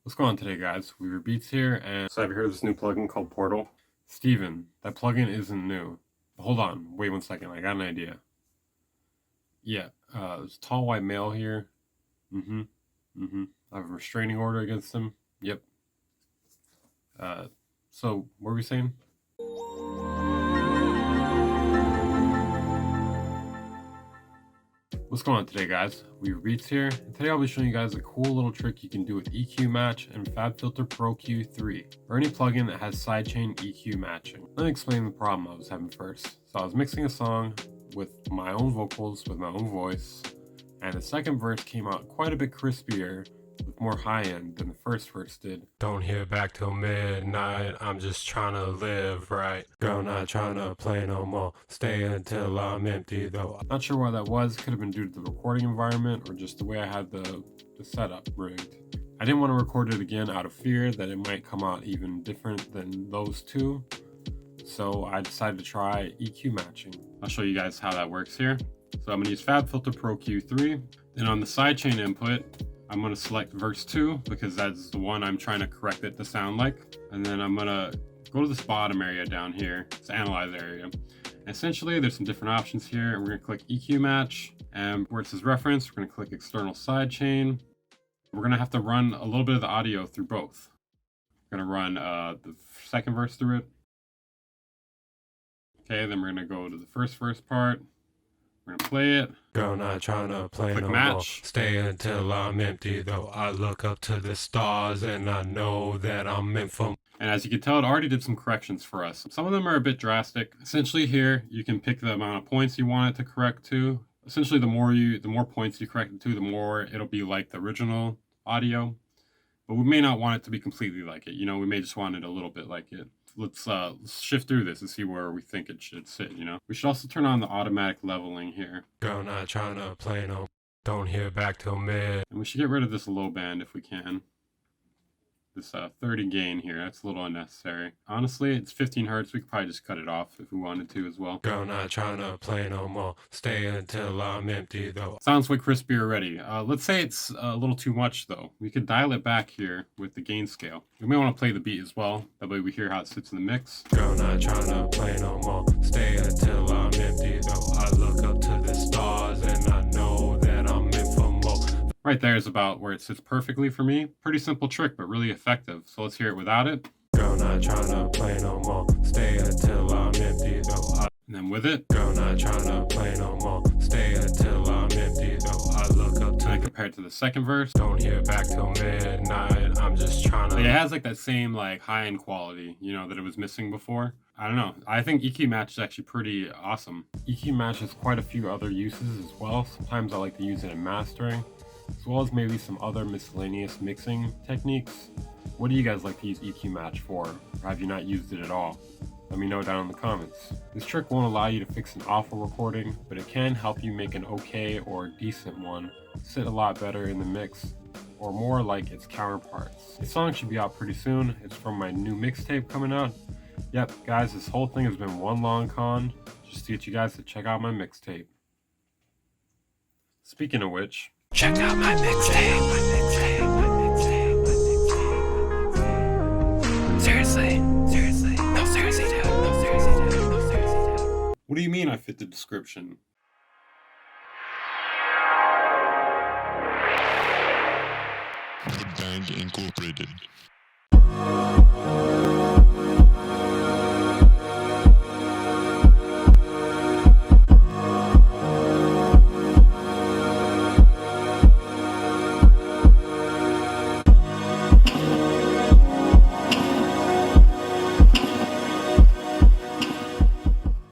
What's going on today, guys? Weaver Beats here, and so I've heard of this new plugin called Portal. Steven, that plugin isn't new. Hold on, wait 1 second, I got an idea. Yeah, there's a tall white male here. I have a restraining order against him. Yep. So, what were we saying? What's going on today, guys? Weaver Beats here, and today I'll be showing you guys a cool little trick you can do with EQ Match and Fabfilter Pro Q3, or any plugin that has sidechain EQ matching. Let me explain the problem I was having first. So I was mixing a song with my own vocals, with my own voice, and the second verse came out quite a bit crispier, with more high end than the first verse did. Don't hear back till midnight, I'm just trying to live right. Girl, not trying to play no more, stay until I'm empty though. Not sure why that was, could have been due to the recording environment or just the way I had the setup rigged. I didn't want to record it again out of fear that it might come out even different than those two, so I decided to try EQ matching. I'll show you guys how that works here. So I'm going to use Fabfilter Pro Q3, then on the sidechain input, I'm going to select verse 2 because that's the one I'm trying to correct it to sound like. And then I'm going to go to this bottom area down here, this analyze area. And essentially, there's some different options here. And we're going to click EQ match. And where it says reference, we're going to click external sidechain. We're going to have to run a little bit of the audio through both. We're going to run the second verse through it. Okay, then we're going to go to the first verse part. We're gonna play it. Girl, not trying to play Click no match. more, stay until I'm empty though. I look up to the stars and I know that I'm meant for. And as you can tell, it already did some corrections for us. Some of them are a bit drastic. Essentially here, you can pick the amount of points you want it to correct to. Essentially, the more points you correct it to, the more it'll be like the original audio. But we may not want it to be completely like it. You know, we may just want it a little bit like it. Let's shift through this and see where we think it should sit, you know. We should also turn on the automatic leveling here. Girl, not trying to play no, don't hear back till mid. And we should get rid of this low band if we can. This 30 gain here, that's a little unnecessary. Honestly, it's 15 hertz. We could probably just cut it off if we wanted to as well. Girl, not trying to play no more, stay until I'm empty though. Sounds way crispy already. Let's say it's a little too much though. We could dial it back here with the gain scale. We may want to play the beat as well. That way we hear how it sits in the mix. Girl, not trying to play no more, stay until I'm empty though. I look up to the stars and I know that I'm meant for more. Right there is about where it sits perfectly for me. Pretty simple trick, but really effective. So let's hear it without it. Girl, not trying to play no more, stay until I'm empty though. And then with it. Girl, not trying to play no more, stay until I'm empty though. I look up to. And compared to the second verse. Don't hear back till midnight, I'm just trying to. It has like that same like high-end quality, you know, that it was missing before. I don't know. I think EQ Match is actually pretty awesome. EQ Match has quite a few other uses as well. Sometimes I like to use it in mastering, as well as maybe some other miscellaneous mixing techniques. What do you guys like to use EQ Match for? Or have you not used it at all? Let me know down in the comments. This trick won't allow you to fix an awful recording, but it can help you make an okay or decent one sit a lot better in the mix, or more like its counterparts. This song should be out pretty soon. It's from my new mixtape coming out. Yep, guys, this whole thing has been one long con just to get you guys to check out my mixtape. Speaking of which, check out my mixtape. Seriously, no, seriously, dude. No, seriously, dude. What do you mean I fit the description? The Band Incorporated.